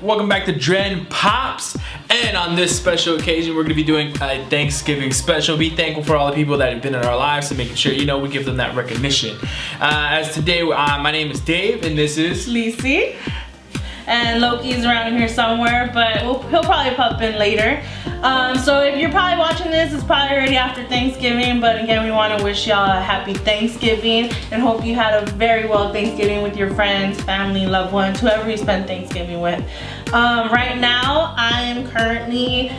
welcome back to Dren Pops. And on this special occasion, we're gonna be doing a Thanksgiving special. Be thankful for all the people that have been in our lives and making sure, we give them that recognition. As today, my name is Dave and this is Lisi. And Loki's around here somewhere, but he'll probably pop in later. So if you're probably watching this, it's probably already after Thanksgiving, but again, we want to wish y'all a happy Thanksgiving and hope you had a very well Thanksgiving with your friends, family, loved ones, whoever you spend Thanksgiving with. Right now, I am currently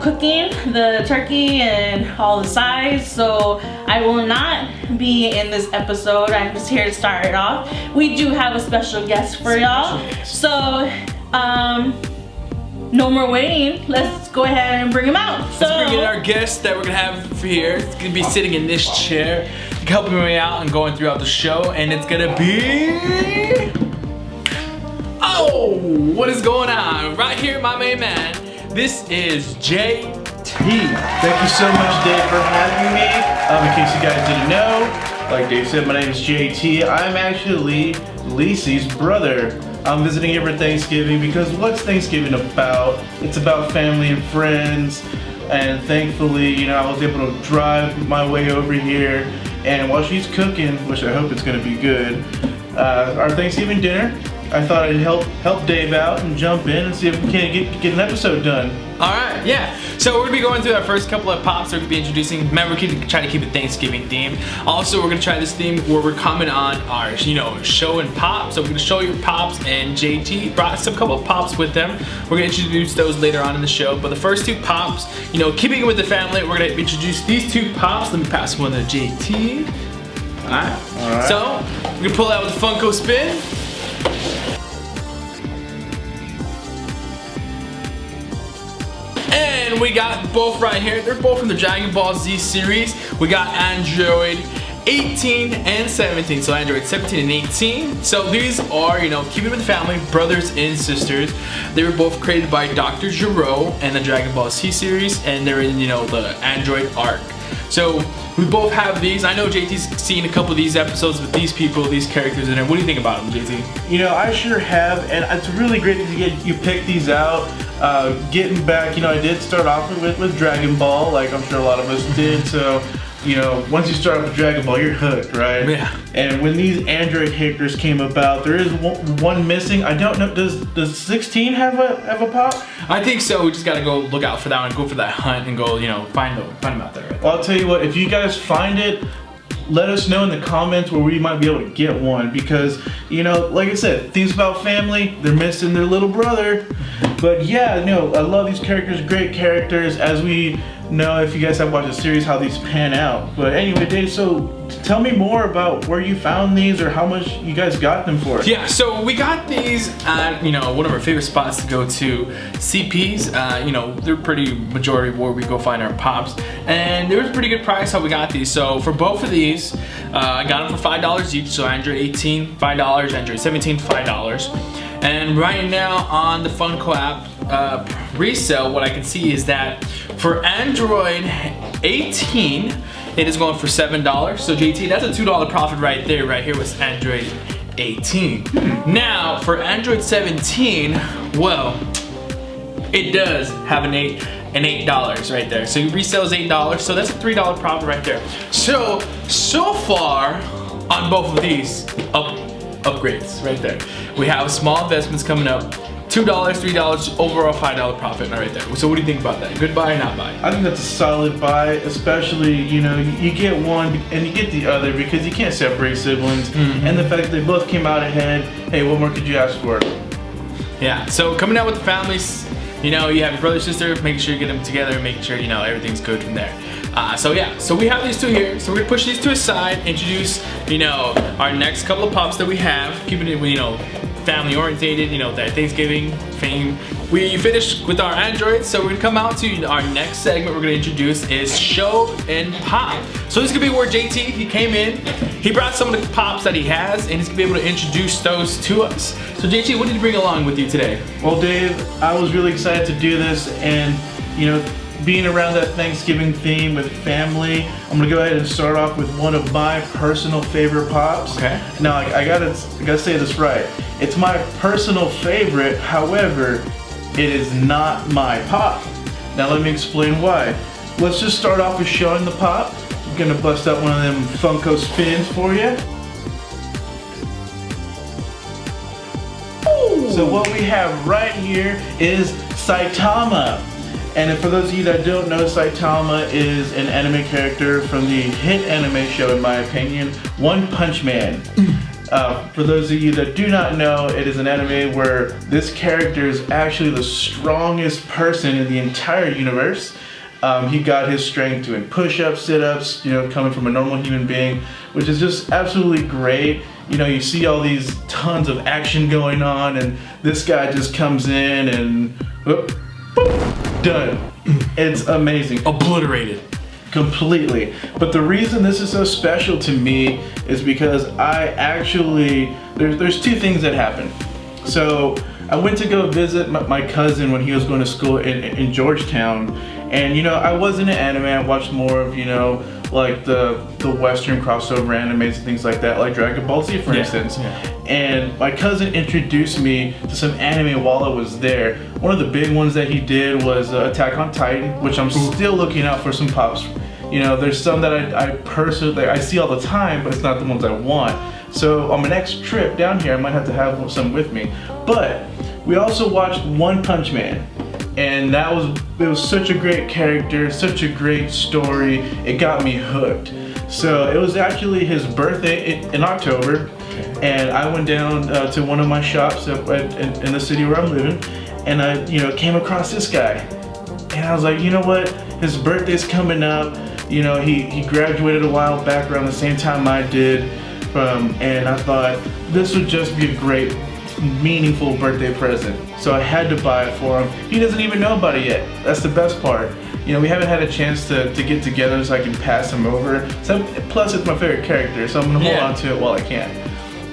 cooking the turkey and all the sides, so I will not be in this episode. I'm just here to start it off. We do have a special guest for y'all, so no more waiting. Let's go ahead and bring him out. Let's bring in our guest that we're gonna have for here. It's gonna be sitting in this chair, helping me out and going throughout the show, and it's gonna be... Oh, what is going on? Right here, my main man. This is JT. Thank you so much, Dave, for having me. In case you guys didn't know, like Dave said, my name is JT. I'm actually Lisi's brother. I'm visiting here for Thanksgiving because what's Thanksgiving about? It's about family and friends. And thankfully, I was able to drive my way over here. And while she's cooking, which I hope it's gonna be good, our Thanksgiving dinner, I thought I'd help Dave out and jump in and see if we can get an episode done. All right, yeah. So we're gonna be going through our first couple of pops. We're gonna be introducing. Remember, we're gonna try to keep it Thanksgiving theme. Also, we're gonna try this theme where we're commenting on our, show and pop. So we're gonna show your pops, and JT brought some couple of pops with them. We're gonna introduce those later on in the show. But the first two pops, keeping it with the family, we're gonna introduce these two pops. Let me pass one to JT. All right. So we're gonna pull out with the Funko spin. And we got both right here. They're both from the Dragon Ball Z series. We got Android 18 and 17. So Android 17 and 18. So these are, keeping with the family, brothers and sisters. They were both created by Dr. Gero and the Dragon Ball Z series, and they're in, the Android arc. So we both have these. I know JT's seen a couple of these episodes with these people, these characters in it. What do you think about them, JT? I sure have, and it's really great to get you pick these out. Getting back, I did start off with Dragon Ball, like I'm sure a lot of us did. So, once you start off with Dragon Ball, you're hooked, right? Yeah. And when these Android characters came about, there is one missing. I don't know. Does 16 have a pop? I think so. We just gotta go look out for that one, go for that hunt, and go, find them out there. Right? Well, I'll tell you what. If you guys find it, let us know in the comments where we might be able to get one, because like I said, things about family, they're missing their little brother. But yeah, I love these characters, great characters, as we know, if you guys have watched the series, how these pan out. But anyway, Dave, so tell me more about where you found these or how much you guys got them for. Yeah, so we got these at, one of our favorite spots to go to, CP's. They're pretty majority where we go find our pops. And there was a pretty good price how we got these. So for both of these, I got them for $5 each. So Android 18, $5, Android 17, $5. And right now on the Funko App resale, what I can see is that for Android 18, it is going for $7. So JT, that's a $2 profit right there, right here with Android 18. Now for Android 17, well, it does have an $8 right there. So resale is $8, so that's a $3 profit right there. So far on both of these upgrades right there, we have small investments coming up. $2, $3, overall $5 profit right there. So what do you think about that? Good buy or not buy? I think that's a solid buy, especially, you get one and you get the other because you can't separate siblings. And the fact that they both came out ahead, hey, what more could you ask for? Yeah, so coming out with the families, you have your brother, sister, making sure you get them together, making sure, everything's good from there. So we have these two here. So we're gonna push these to a side, introduce, our next couple of pops that we have, keeping it, family orientated, that Thanksgiving theme. We finished with our Android, so we're gonna come out to our next segment we're gonna introduce is Show and Pop. So this is gonna be where JT, he came in, he brought some of the pops that he has, and he's gonna be able to introduce those to us. So JT, what did you bring along with you today? Well, Dave, I was really excited to do this, and being around that Thanksgiving theme with family, I'm gonna go ahead and start off with one of my personal favorite Pops. Okay. Now I gotta say this right. It's my personal favorite, however, it is not my Pop. Now let me explain why. Let's just start off with showing the Pop. I'm gonna bust out one of them Funko spins for you. So what we have right here is Saitama. And for those of you that don't know, Saitama is an anime character from the hit anime show, in my opinion, One Punch Man. For those of you that do not know, it is an anime where this character is actually the strongest person in the entire universe. He got his strength doing push-ups, sit-ups, you know, coming from a normal human being, which is just absolutely great. You know, you see all these tons of action going on, and this guy just comes in and whoop, boop, done. It's amazing. Obliterated. Completely. But the reason this is so special to me is because I actually, there's two things that happen. So I went to go visit my cousin when he was going to school in Georgetown, and you know, I wasn't an anime. I watched more of, you know, like the Western crossover animes and things like that, like Dragon Ball Z, for instance. Yeah. And my cousin introduced me to some anime while I was there. One of the big ones that he did was Attack on Titan, which I'm still looking out for some Pops. You know, there's some that I personally, I see all the time, but it's not the ones I want. So on my next trip down here, I might have to have some with me. But we also watched One Punch Man. And it was such a great character, such a great story. It got me hooked. So it was actually his birthday in October, and I went down to one of my shops in the city where I'm living, and I, you know, came across this guy, and I was like, you know what? His birthday's coming up. You know, he graduated a while back around the same time I did, and I thought this would just be a great, meaningful birthday present. So I had to buy it for him. He doesn't even know about it yet. That's the best part. You know, we haven't had a chance to get together so I can pass him over. So, plus it's my favorite character, so I'm gonna hold on to it while I can.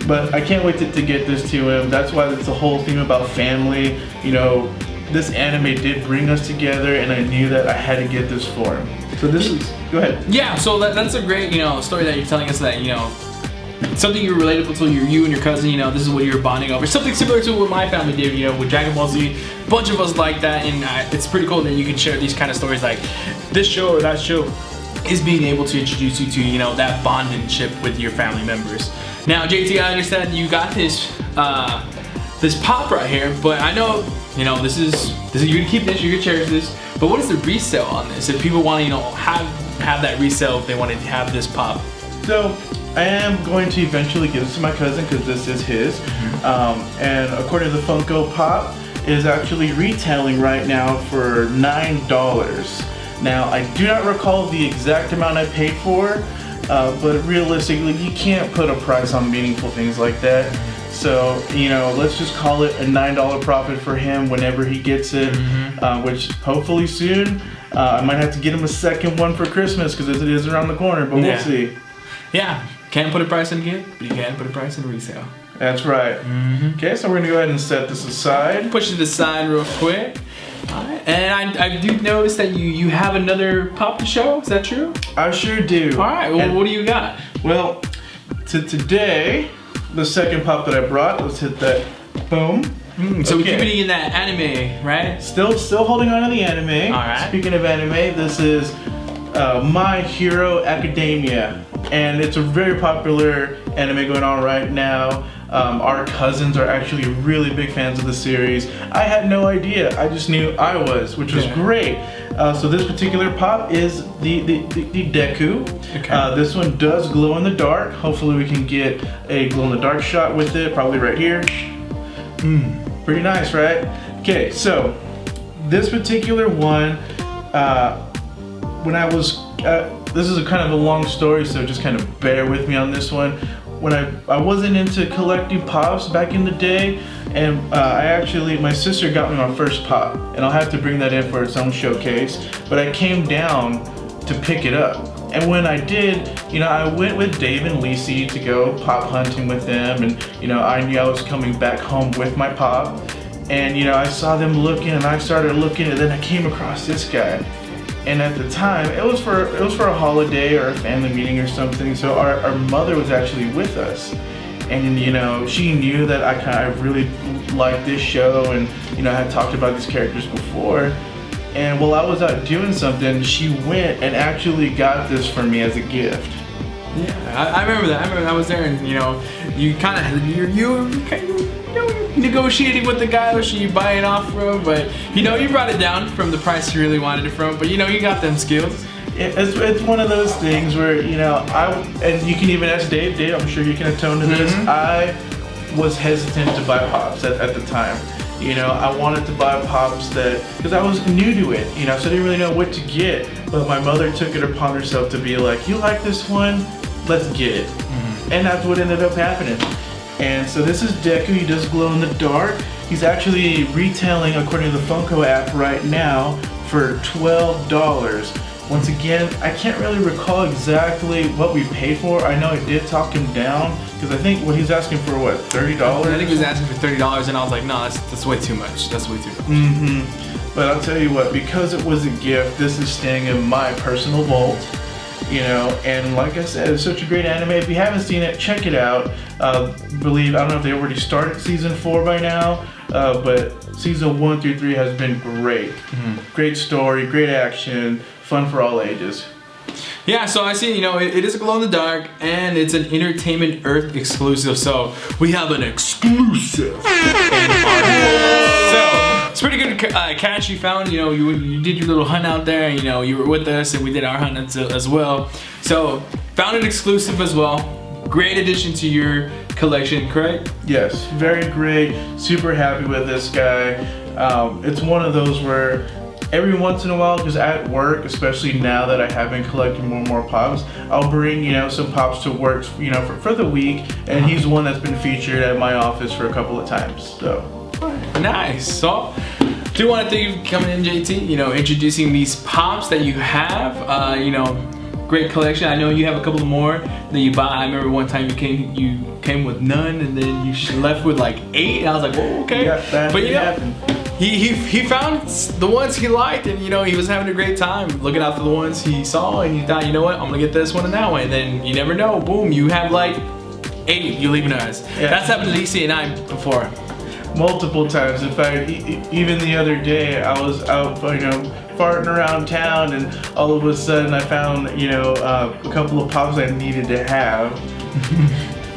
But I can't wait to get this to him. That's why it's the whole theme about family. You know, this anime did bring us together, and I knew that I had to get this for him. So this is, go ahead. Yeah, so that's a great, you know, story that you're telling us, that, you know, something you're relatable to, you and your cousin, you know, this is what you're bonding over. Something similar to what my family did, you know, with Dragon Ball Z. A bunch of us like that, and it's pretty cool that you can share these kind of stories, like this show or that show is being able to introduce you to, you know, that bondingship with your family members. Now, JT, I understand you got this this Pop right here, but I know, you know, this is you're gonna keep this, you're gonna cherish this. But what is the resale on this? If people want to, you know, have that resale, if they wanted to have this Pop. So I am going to eventually give this to my cousin because this is his. And according to the Funko Pop, it is actually retailing right now for $9. Now, I do not recall the exact amount I paid for, but realistically, you can't put a price on meaningful things like that. So, you know, let's just call it a $9 profit for him whenever he gets it, which hopefully soon. I might have to get him a second one for Christmas because it is around the corner, but we'll see. Yeah, can't put a price in gift, but you can put a price in resale. That's right. Okay, so we're gonna go ahead and set this aside. Push it aside real quick. Alright, and I do notice that you have another Pop to show, is that true? I sure do. Alright, well, what do you got? Well, today, the second Pop that I brought, let's hit that, boom. So we're keeping in that anime, right? Still holding on to the anime. Alright. Speaking of anime, this is My Hero Academia. And it's a very popular anime going on right now. Our cousins are actually really big fans of the series. I had no idea. I just knew I was, which was great. So this particular Pop is the Deku. Okay. This one does glow in the dark. Hopefully we can get a glow in the dark shot with it, probably right here. Pretty nice, right? Okay, so this particular one, when I was, this is a kind of a long story, so just kind of bear with me on this one. When I wasn't into collecting Pops back in the day, and my sister got me my first Pop, and I'll have to bring that in for its own showcase, but I came down to pick it up. And when I did, you know, I went with Dave and Lacey to go Pop hunting with them, and you know, I knew I was coming back home with my Pop, and you know, I saw them looking, and I started looking, and then I came across this guy, And at the time, it was for a holiday or a family meeting or something. So our mother was actually with us, and you know, she knew that I really liked this show, and you know, I had talked about these characters before. And while I was out doing something, she went and actually got this for me as a gift. Yeah, I remember that. I remember I was there, and you know, you kind of negotiating with the guy that you buy it off from, but you know, you brought it down from the price you really wanted it from. But you know, you got them skills. It's one of those things where, you know, and you can even ask Dave. Dave, I'm sure you can atone to this. I was hesitant to buy Pops at the time. You know, I wanted to buy Pops because I was new to it, you know, so I didn't really know what to get. But my mother took it upon herself to be like, you like this one? Let's get it. And that's what ended up happening. And so this is Deku. He does glow in the dark. He's actually retailing, according to the Funko app right now, for $12. Once again, I can't really recall exactly what we paid for. I know I did talk him down, because I think what he's asking for, what, $30? I think he was asking for $30, and I was like, no, that's way too much. That's way too much. But I'll tell you what, because it was a gift, this is staying in my personal vault. You know, and like I said, it's such a great anime. If you haven't seen it, check it out. I don't know if they already started season 4 by now, but season 1 through 3 has been great. Great story, great action, fun for all ages. Yeah, so I see, you know, it is a glow in the dark, and it's an Entertainment Earth exclusive, so we have an exclusive. So it's pretty good catch you found. You know, you did your little hunt out there, and, you know, you were with us, and we did our hunt as well. So found an exclusive as well. Great addition to your collection, correct? Yes, very great. Super happy with this guy. It's one of those where every once in a while, because at work, especially now that I have been collecting more and more Pops, I'll bring, you know, some Pops to work, you know, for the week, and he's one that's been featured at my office for a couple of times. So nice. So do want to thank you for coming in, JT, you know, introducing these Pops that you have. You know, great collection. I know you have a couple more that you buy. I remember one time you came with none, and then you left with like 8, and I was like, whoa, okay. Yeah, but you know, happened. He found the ones he liked, and you know, he was having a great time looking out for the ones he saw, and he thought, you know what, I'm gonna get this one and that one, and then you never know, boom, you have like 8 you leaving us. Yeah. That's happened to Lisa and I before. Multiple times. In fact, even the other day, I was out, you know, farting around town, and all of a sudden I found, you know, a couple of Pops I needed to have.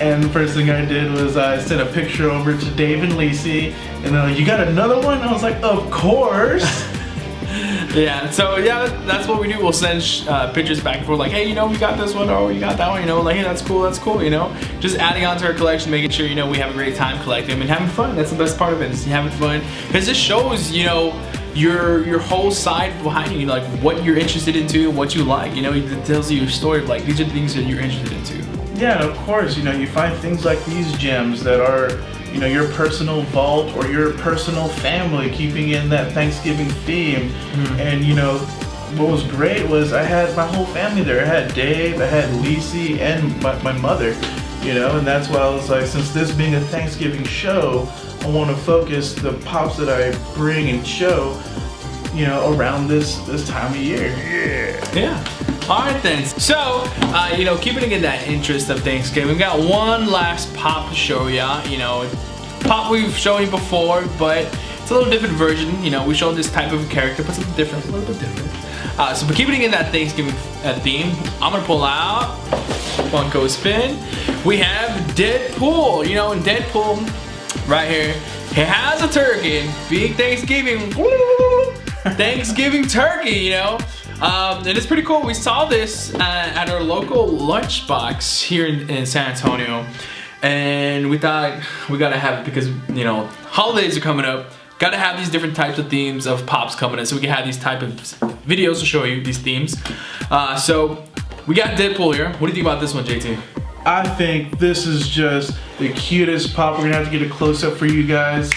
And the first thing I did was I sent a picture over to Dave and Lacey, and they're like, you got another one? And I was like, of course. Yeah, so yeah, that's what we do. We'll send pictures back and forth, like, hey, you know, we got this one, or you got that one, you know, like, hey, that's cool, you know. Just adding on to our collection, making sure, you know, we have a great time collecting them and having fun. That's the best part of it, is having fun. Because this shows, you know, your whole side behind you, like what you're interested into, what you like, you know, it tells you your story of like, these are the things that you're interested into. Yeah, and of course, you know, you find things like these gems that are, you know, your personal vault or your personal family, keeping in that Thanksgiving theme. And you know, what was great was I had my whole family there. I had Dave, I had Lacey, and my mother, you know, and that's why I was like, since this being a Thanksgiving show, I want to focus the Pops that I bring and show, you know, around this time of year. Yeah. All right then. So, you know, keeping in that interest of Thanksgiving, we got one last Pop to show ya. You know, Pop we've shown you before, but it's a little different version. You know, we showed this type of character, but something different, a little bit different. So, but keeping in that Thanksgiving theme, I'm gonna pull out Funko Spin. We have Deadpool. You know, in Deadpool, right here, he has a turkey. Big Thanksgiving. Thanksgiving turkey, you know. And it's pretty cool. We saw this at our local lunchbox here in San Antonio, and we thought we gotta have it because, you know, holidays are coming up. Gotta have these different types of themes of Pops coming in, so we can have these type of videos to show you these themes. So we got Deadpool here. What do you think about this one, JT? I think this is just the cutest Pop. We're gonna have to get a close-up for you guys.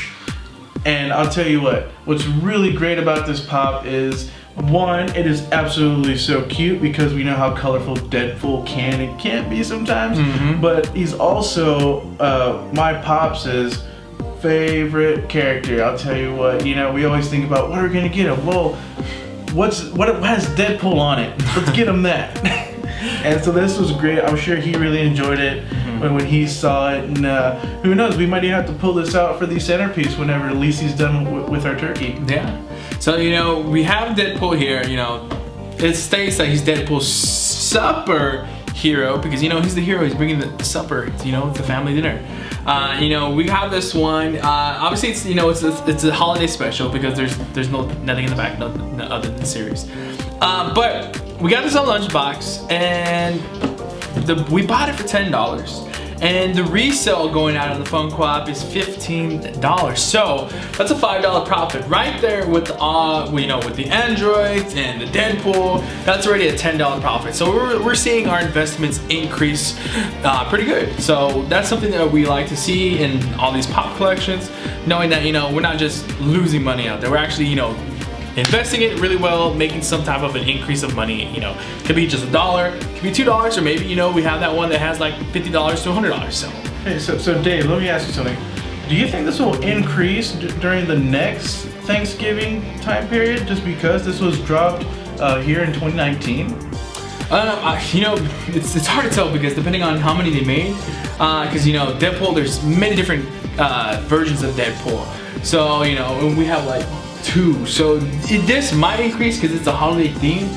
And I'll tell you what, what's really great about this Pop is, one, it is absolutely so cute because we know how colorful Deadpool can and can't be sometimes. But he's also my Pops' favorite character. I'll tell you what, you know, we always think about what are we gonna get him. Well, what has Deadpool on it? Let's get him that. And so this was great. I'm sure he really enjoyed it when he saw it. And who knows, we might even have to pull this out for the centerpiece whenever Lisi's done with our turkey. Yeah. So, you know, we have Deadpool here. You know, it states that he's Deadpool's supper hero because, you know, he's the hero. He's bringing the supper, you know, the family dinner. You know, we have this one. Obviously, it's, you know, it's a holiday special because there's nothing in the back, nothing other than the series. But we got this on lunchbox, and we bought it for $10. And the resale going out on the Funko App is $15. So that's a $5 profit right there with you know, with the androids and the Deadpool. That's already a $10 profit. So we're seeing our investments increase pretty good. So that's something that we like to see in all these pop collections, knowing that, you know, we're not just losing money out there. We're actually, you know, investing it really well, making some type of an increase of money. You know, could be just $1, could be $2, or maybe, you know, we have that one that has like $50 to $100. So, hey, so Dave, let me ask you something. Do you think this will increase during the next Thanksgiving time period, just because this was dropped here in 2019? You know, it's hard to tell because depending on how many they made, because, you know, Deadpool, there's many different versions of Deadpool. So, you know, and we have like 2. So this might increase because it's a holiday theme.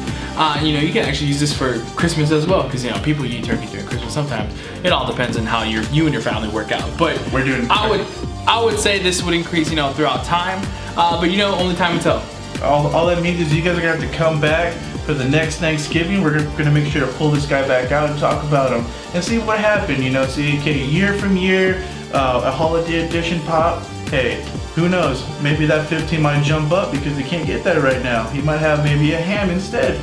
You know, you can actually use this for Christmas as well because, you know, people eat turkey during Christmas sometimes. It all depends on how you and your family work out. But we're doing. I would say this would increase, you know, throughout time. But, you know, only time will tell. All that means is you guys are gonna have to come back for the next Thanksgiving. We're gonna make sure to pull this guy back out and talk about him and see what happened. You know, see, okay, year from year, a holiday edition pop. Hey, who knows? Maybe that 15 might jump up because he can't get that right now. He might have maybe a ham instead.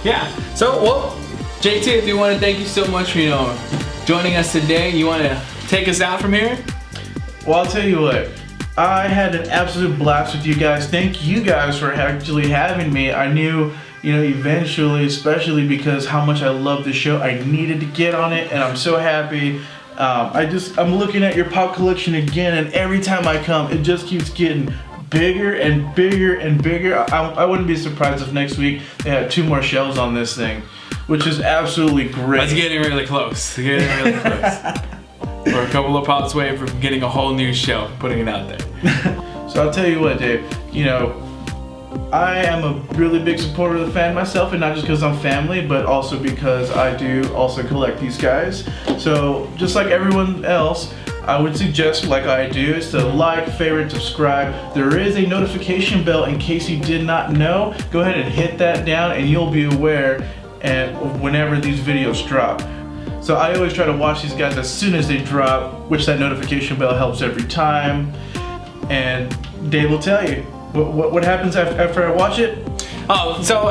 Yeah. So, well, JT, if you want to thank you so much for, you know, joining us today. You want to take us out from here? Well, I'll tell you what. I had an absolute blast with you guys. Thank you guys for actually having me. I knew, you know, eventually, especially because how much I love the show, I needed to get on it, and I'm so happy. I'm looking at your pop collection again, and every time I come, it just keeps getting bigger and bigger and bigger. I wouldn't be surprised if next week they had 2 more shelves on this thing, which is absolutely great. That's getting really close. Getting really close. We're a couple of pops away from getting a whole new shelf, putting it out there. So I'll tell you what, Dave, you know, I am a really big supporter of the fan myself, and not just because I'm family, but also because I do also collect these guys. So just like everyone else, I would suggest, like I do, is to like, favorite, subscribe. There is a notification bell in case you did not know. Go ahead and hit that down and you'll be aware and whenever these videos drop. So I always try to watch these guys as soon as they drop, which that notification bell helps every time. And Dave will tell you what happens after I watch it. Oh, so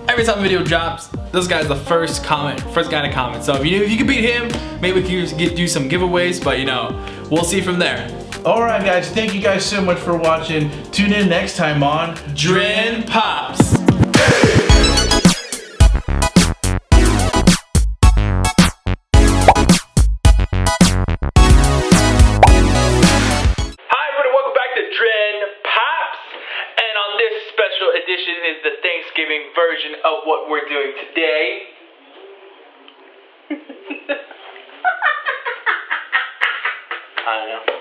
every time a video drops, this guy's the first guy to comment. So if you can beat him, maybe we can do some giveaways, but, you know, we'll see from there. Alright guys, thank you guys so much for watching. Tune in next time on Dren Pops. Edition is the Thanksgiving version of what we're doing today. I don't know.